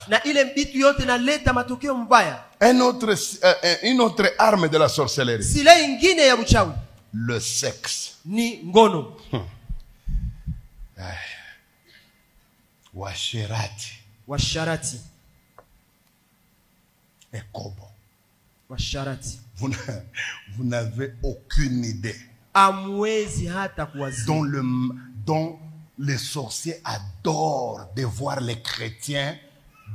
Na ile bitu yote naleta matokeo mbaya. Une autre arme de la sorcellerie. Sila ingine ya uchawi. Le sexe. Ni ngono. Washerati. Washarati. Ekobo. Washarati. Vous n'avez aucune idée. Amwezi hata kuwazia. Dont les sorciers adorent de voir les chrétiens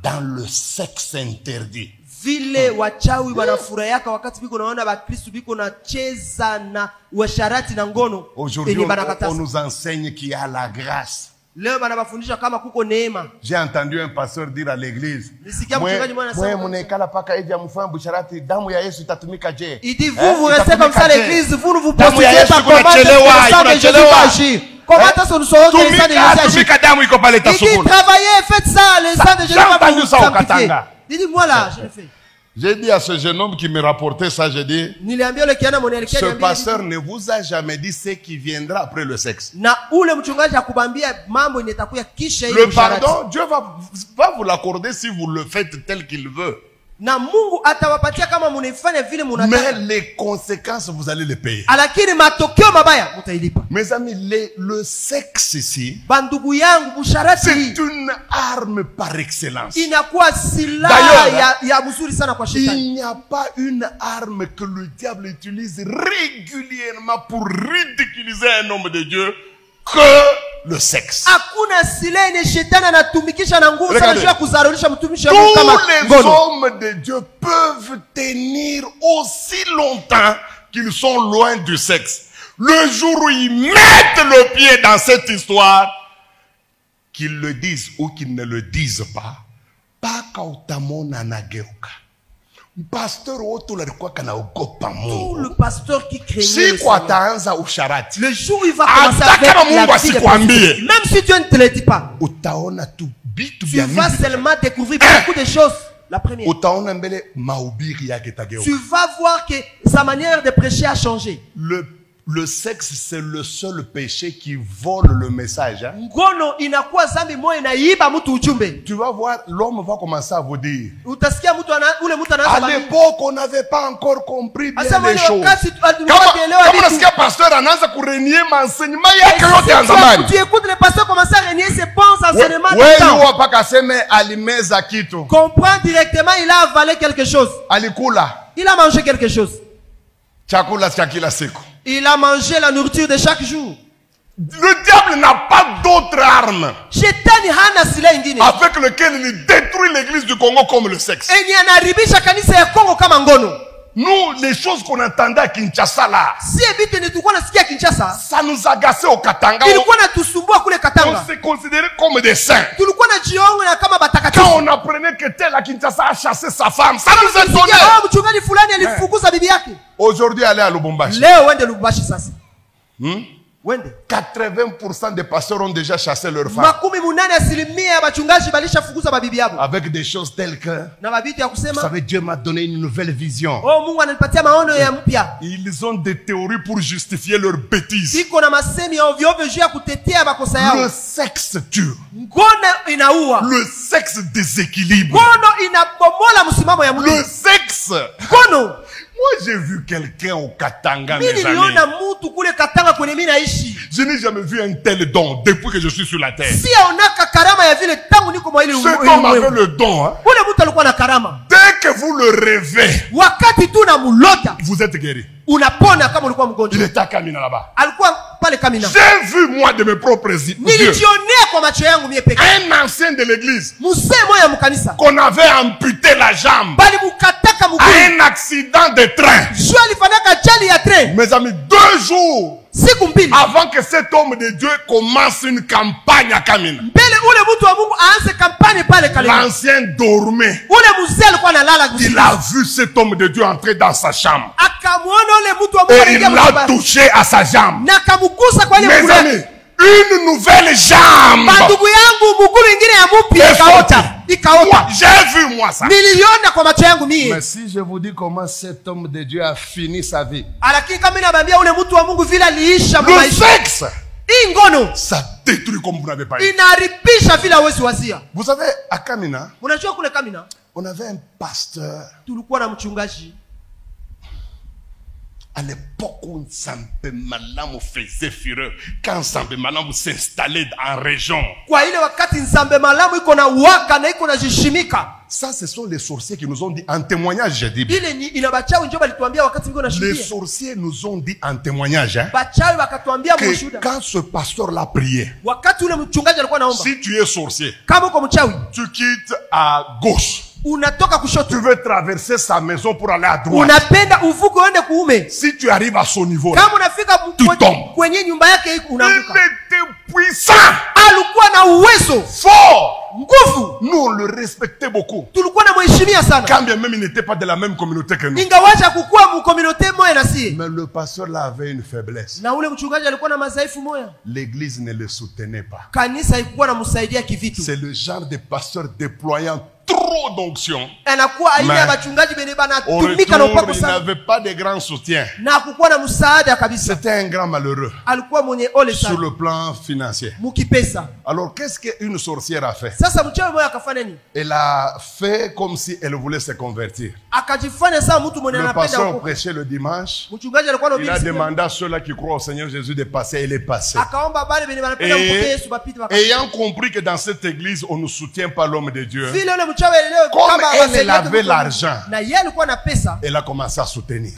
dans le sexe interdit. Vile wachawi wanafurahia wakati biko naona bakristo biko na cheza na washarati na ngono. Aujourd'hui on nous enseigne qu'il y a la grâce. Leo banabafundisha kama kuko neema. J'ai entendu un pasteur dire à l'église, il dit vous restez comme ça à l'église, vous ne vous positionnez pas comment Jésus va agir. Comment est-ce que nous saurons que le sang de Jésus agit? Il dit travaillez, faites ça, le sang de Jésus va vous sanctifier. Il dit moi là, je le fais. J'ai dit à ce jeune homme qui me rapportait ça, j'ai dit, ce pasteur ne vous a jamais dit ce qui viendra après le sexe. Le pardon, Dieu va vous l'accorder si vous le faites tel qu'il veut. Mais les conséquences, vous allez les payer. Mes amis, le sexe ici, c'est une arme par excellence. D'ailleurs, il n'y a pas une arme que le diable utilise régulièrement pour ridiculiser un homme de Dieu que le sexe. Regardez, tous les hommes de Dieu peuvent tenir aussi longtemps qu'ils sont loin du sexe. Le jour où ils mettent le pied dans cette histoire, qu'ils le disent ou qu'ils ne le disent pas, tout le pasteur qui craignait le jour où il va commencer à faire la vie de même si Dieu ne te le dit pas, tu vas seulement découvrir beaucoup de choses. La première, tu vas voir que sa manière de prêcher a changé. Le sexe, c'est le seul péché qui vole le message. Hein? Tu vas voir, l'homme va commencer à vous dire. À l'époque, on n'avait pas encore compris bien les choses. Comment est-ce qu'un pasteur a renié mon enseignement? Tu écoutes le pasteur commencer à renier ses bons enseignements. Comprends directement, il a avalé quelque chose. Il a mangé quelque chose. Il a mangé la nourriture de chaque jour. Le diable n'a pas d'autre arme avec lequel il détruit l'église du Congo comme le sexe. Nous, les choses qu'on entendait à Kinshasa là, ça nous agaçait au Katanga. On s'est considéré comme des saints. Quand on apprenait que tel à Kinshasa a chassé sa femme, ça nous étonnait. Aujourd'hui, allez à Lubumbashi. 80% des pasteurs ont déjà chassé leurs femmes. Avec des choses telles que, vous savez, Dieu m'a donné une nouvelle vision. Ils ont des théories pour justifier leurs bêtises. Le sexe tue. Le sexe déséquilibre. Le sexe. Moi, j'ai vu quelqu'un au Katanga, mes amis. Je n'ai jamais vu un tel don depuis que je suis sur la terre. Cet homme avait le don. Hein? Dès que vous le rêvez, vous êtes guéri. Il était à Kamina là-bas. J'ai vu moi de mes propres yeux un ancien de l'église qu'on avait amputé la jambe à un accident de train. Mes amis, 2 jours avant que cet homme de Dieu commence une campagne à Kamina, l'ancien dormait. Il a vu cet homme de Dieu entrer dans sa chambre et il l'a touché à sa jambe. Mes amis, une nouvelle jambe. J'ai vu moi ça. Mais si je vous dis comment cet homme de Dieu a fini sa vie, le sexe, ça détruit comme vous n'avez pas eu. Vous savez, à Kamina, on avait un pasteur. À l'époque où Nzambe Malamu faisait fureur, quand Nzambe Malamu s'installait en région. Ça, ce sont les sorciers qui nous ont dit en témoignage, j'ai dit. Les sorciers nous ont dit en témoignage que quand ce pasteur-là priait, si tu es sorcier, tu quittes à gauche. Tu veux traverser sa maison pour aller à droite. Si tu arrives à son niveau, là, tu tombes. Il était puissant, fort. Nous, on le respectait beaucoup. Quand bien même il n'était pas de la même communauté que nous. Mais le pasteur là avait une faiblesse. L'église ne le soutenait pas. C'est le genre de pasteur déployant trop d'onction. Au retour, il n'avait pas de grand soutien. C'était un grand malheureux sur le plan financier. Alors, qu'est-ce qu'une sorcière a fait? Elle a fait comme si elle voulait se convertir. Le pasteur prêchait le dimanche. Il a demandé à ceux-là qui croient au Seigneur Jésus de passer. Elle est passée. Et ayant compris que dans cette église, on ne soutient pas l'homme de Dieu, comme elle avait l'argent, elle a commencé à soutenir.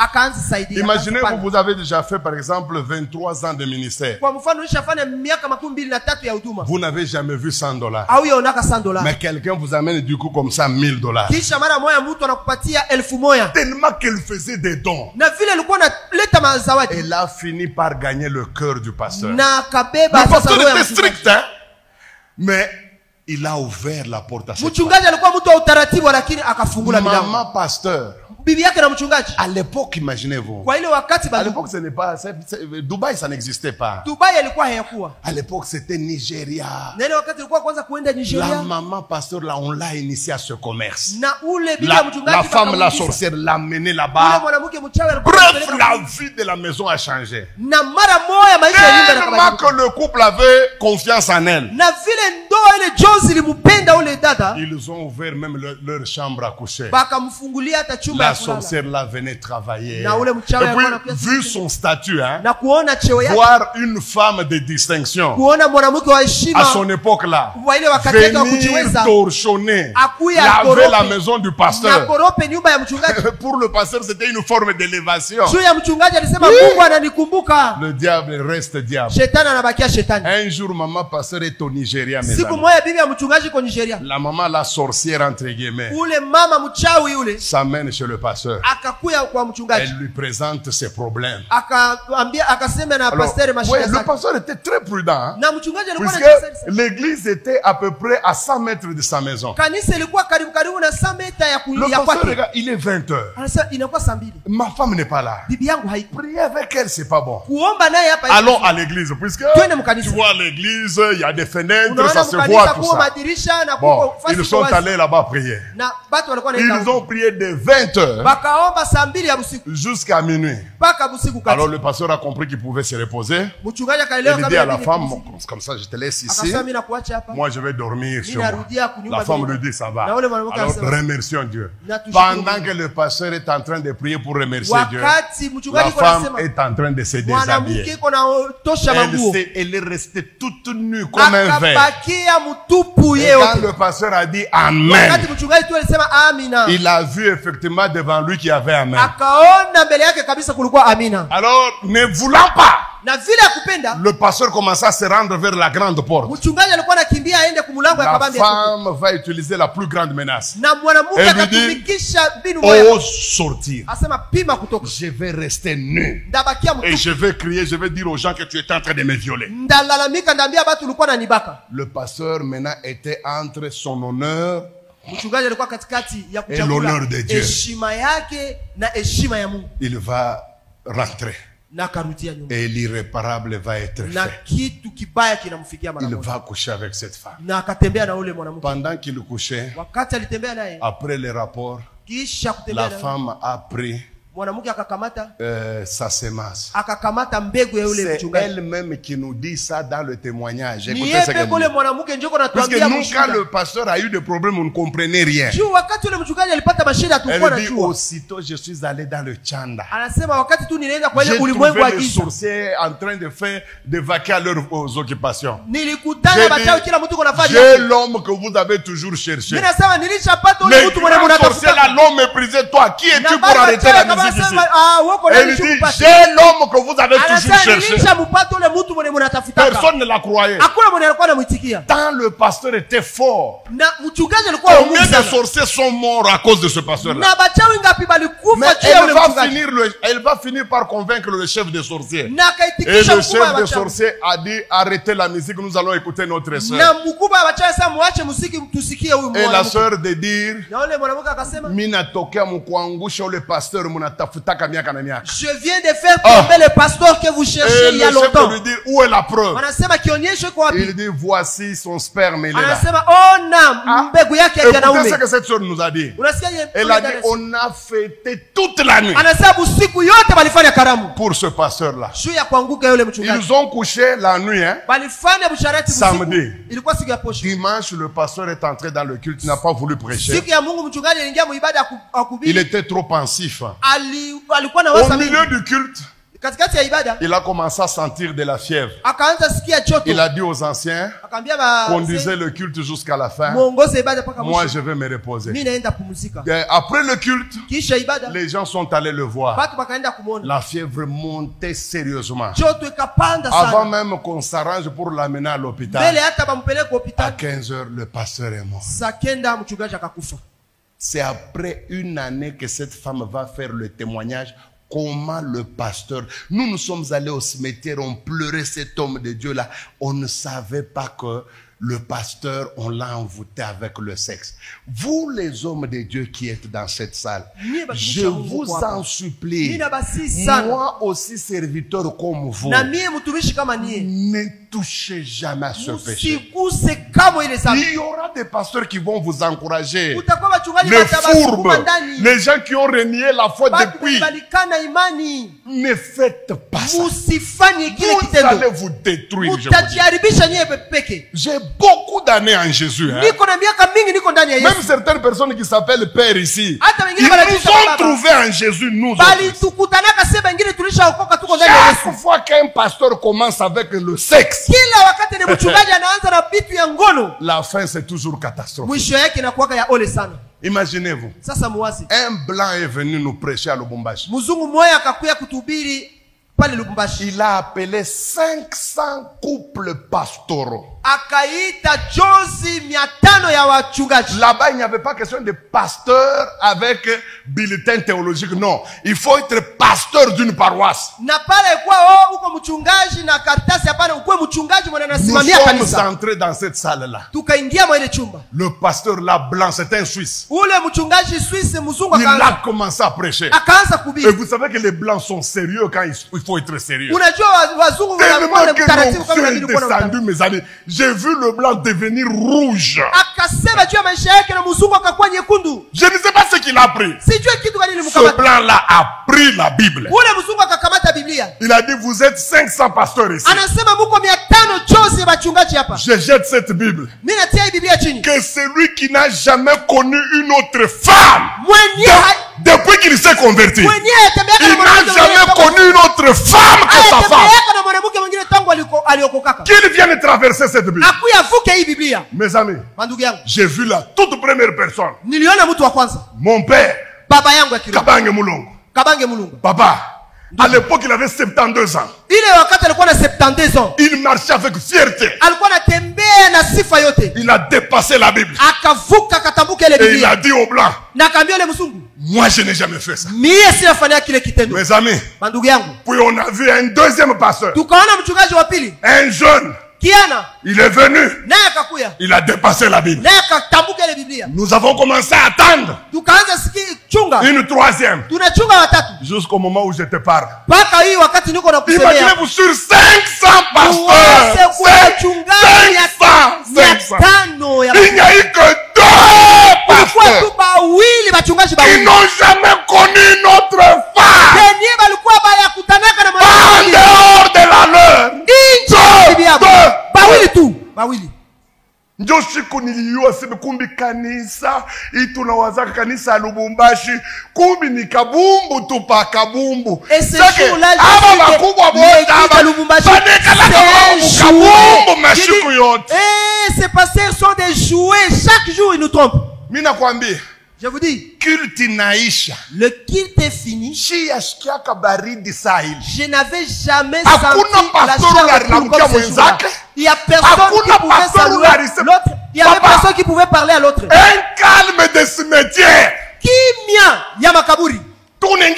Imaginez, vous avez déjà fait par exemple 23 ans de ministère. Vous n'avez jamais vu $100. Mais quelqu'un vous amène du coup comme ça $1000. Tellement qu'elle faisait des dons. Elle a fini par gagner le cœur du pasteur. Le pasteur était strict, hein? Mais il a ouvert la porte à cette femme. Maman pasteur. À l'époque, imaginez-vous. À l'époque, ce n'est pas, Dubaï, ça n'existait pas. À l'époque, c'était Nigeria. La maman pasteur, là, on l'a initié à ce commerce. La femme, la sorcière, l'a menée là-bas. Bref, la vie de la maison a changé. Tellement que le couple avait confiance en elle. Ils ont ouvert même leur chambre à coucher. La sorcière là venait travailler. Et puis, vu son statut, hein, voir une femme de distinction à son époque là, venir torchonner, laver la maison du pasteur. Pour le pasteur, c'était une forme d'élévation. Le diable reste diable. Un jour, maman pasteur est au Nigeria, mes amis. La maman, la sorcière entre guillemets, s'amène chez le pasteur. Elle lui présente ses problèmes. Alors, oui, le pasteur était très prudent, hein, puisque l'église était à peu près à 100 mètres de sa maison. Le pasteur regarde, il est 20 heures. Ma femme n'est pas là. Prier avec elle, c'est pas bon. Allons à l'église, puisque tu vois l'église, il y a des fenêtres, ça se voit tout ça. Bon, ils sont allés là-bas prier. Ils ont prié de 20 heures jusqu'à minuit. Alors le pasteur a compris qu'il pouvait se reposer. Il dit à la femme, comme ça je te laisse ici, moi je vais dormir sur moi. La femme lui dit ça va. Alors remercions Dieu. Pendant que le pasteur est en train de prier pour remercier Dieu, la femme est en train de se déshabiller. Elle est restée toute nue comme un verre. Et quand le pasteur a dit Amen, il a vu effectivement devant lui qu'il y avait Amen. Alors, ne voulant pas, le pasteur commença à se rendre vers la grande porte. La femme va utiliser la plus grande menace. Elle lui dit, oh sortir. Je vais rester nu. Et je vais crier, je vais dire aux gens que tu étais en train de me violer. Le pasteur maintenant était entre son honneur et l'honneur de Dieu. Il va rentrer. Et l'irréparable va être fait. Il va coucher avec cette femme. Pendant qu'il couchait, après les rapports, la femme a pris sa sémence. C'est elle-même qui nous dit ça dans le témoignage. Écoutez ce qu'elle dit. Parce que nous, quand le pasteur a eu des problèmes, on ne comprenait rien. Elle dit, aussitôt je suis allé dans le Tchanda. J'ai trouvé les sorciers en train de vaquer à leurs occupations. J'ai l'homme que vous avez toujours cherché. Les grands sorciers là l'ont méprisé. Toi, qui es-tu pour arrêter la musique ici? Elle dit, j'ai l'homme que vous avez toujours cherché. Personne ne l'a croyait. Tant le pasteur était fort, combien de sorciers sont morts à cause de ce pasteur-là? Mais elle va finir par convaincre le chef des sorciers. Et le chef des sorciers a dit, arrêtez la musique, nous allons écouter notre soeur. Et la soeur de dire, je viens de faire tomber le pasteur que vous cherchez il y a longtemps. Lui dit, où est la preuve? Il dit, voici son sperme, il est là. Écoutez ce que cette soeur nous a dit. Elle a dit, on a fêté toute la nuit pour ce pasteur-là. Ils ont couché la nuit, hein? Samedi. Dimanche, le pasteur est entré dans le culte, il n'a pas voulu prêcher. Il était trop pensif. Au milieu du culte, il a commencé à sentir de la fièvre. Il a dit aux anciens, conduisez le culte jusqu'à la fin. Moi, je vais me reposer. Après le culte, les gens sont allés le voir. La fièvre montait sérieusement. Avant même qu'on s'arrange pour l'amener à l'hôpital, à 15 heures, le pasteur est mort. C'est après une année que cette femme va faire le témoignage. Comment le pasteur... Nous sommes allés au cimetière, on pleurait cet homme de Dieu-là. On ne savait pas que le pasteur, on l'a envoûté avec le sexe. Vous, les hommes de Dieu qui êtes dans cette salle, je vous en supplie, moi aussi serviteur comme vous, ne touchez jamais à ce péché. Il y aura des pasteurs qui vont vous encourager. Les fourbes, les gens qui ont renié la foi depuis, ne faites pas ça. Vous allez vous détruire. J'ai beaucoup d'années en Jésus. Hein? Même certaines personnes qui s'appellent Père ici, ils nous ont trouvés en Jésus, nous. Chaque fois qu'un pasteur commence avec le sexe, la fin c'est toujours catastrophique. Imaginez-vous, un blanc est venu nous prêcher à Lubumbashi. Il a appelé 500 couples pastoraux. Là-bas, il n'y avait pas question de pasteur avec bulletin théologique. Non, il faut être pasteur d'une paroisse. Nous sommes entrés dans cette salle-là. Le pasteur là blanc, c'est un Suisse. Il a commencé à prêcher. Et vous savez que les blancs sont sérieux quand il faut être sérieux. Tellement que nos yeux est descendu, mes amis. J'ai vu le blanc devenir rouge. Je ne sais pas ce qu'il a pris. Ce blanc-là a pris la Bible. Il a dit, vous êtes 500 pasteurs ici. Je jette cette Bible. Que celui qui n'a jamais connu une autre femme, depuis qu'il s'est converti, il n'a jamais connu une autre femme que sa femme. Qu'il vienne traverser cette Bible. Mes amis, j'ai vu la toute première personne. Mon père, Kabange Mulongo. Papa, à l'époque il avait 72 ans. Il marchait avec fierté. Il a dépassé la Bible. Et il a dit aux Blancs, moi je n'ai jamais fait ça. Mes amis, puis on a vu un deuxième pasteur, un jeune. Il est venu. Il a dépassé la Bible. Nous avons commencé à attendre une troisième. Jusqu'au moment où je te parle. Imaginez-vous sur 500 pasteurs. 500. Il n'y a eu que 2 pasteurs. Ils n'ont jamais connu notre femme. bawili. Njo siku niliyua sebe kumbi kanisa itunawazaka kanisa Lubumbashi kumbi ni kabumbu tupa kabumbu. Et ce jour-là, aba bakubwa bota aba kabumbu mashiku yote. Ces pasteurs sont des jouets, chaque jour ils nous trompent. Mina kwambia, je vous dis, culte naisha. Le culte est fini. Je n'avais jamais senti la chair comme ce jour-là. Il y a personne qui pouvait saluer l'autre. Il y avait personne qui pouvait parler à l'autre. Un calme de cimetière. Kimia yamakaburi. Et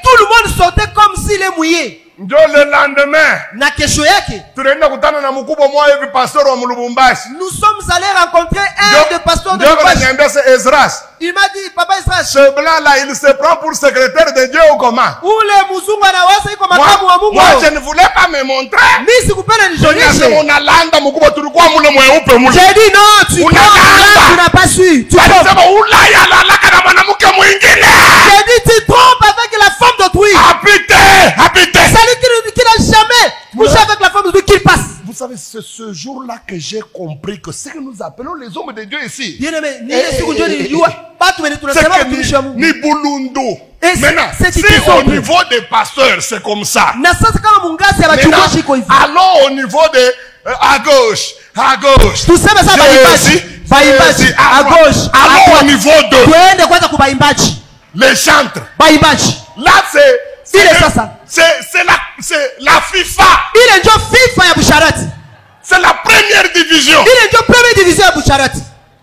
tout le monde sortait comme s'il est mouillé. Ndio le lendemain, na kesho yake tunaenda kutana na mkubwa mmoja hivi pastor wa Lubumbashi. Nous sommes allés rencontrer un des pasteurs de Lubumbashi. Il m'a dit, papa Ezras, ce blanc là il se prend pour secrétaire de Dieu ou comment? Ule mzungu anawasa iko makamu wa Mungu. Moi je ne voulais pas me montrer. Mimi sikupenda nijonishe. Unalanda mkubwa tulikuwa mule mweupe mule. J'ai dit non, tu n'as pas su. Tu alisema Ulaya lalaka na mwanamke mwingine. J'ai dit tu trompes avec la femme d'autrui. Habite. Celui qui n'a jamais couché avec la femme d'autrui qu'il passe. Vous savez, c'est ce jour-là que j'ai compris que ce que nous appelons les hommes de Dieu ici. C'est ni Bulundu. Maintenant, si au niveau des pasteurs, c'est comme ça. Maintenant, allons au niveau de à gauche. Tout ça, Jésus, à gauche. Allons au niveau de les chantres. Là, c'est la FIFA. C'est la première division.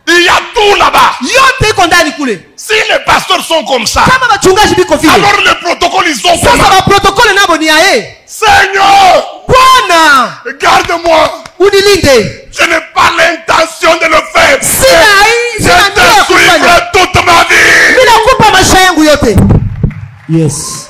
Il y a tout là-bas. Si les pasteurs sont comme ça, alors les protocoles ils sont comme ça. Seigneur, garde-moi. Je n'ai pas l'intention de le faire. Je te suivrai toute ma vie. Yes.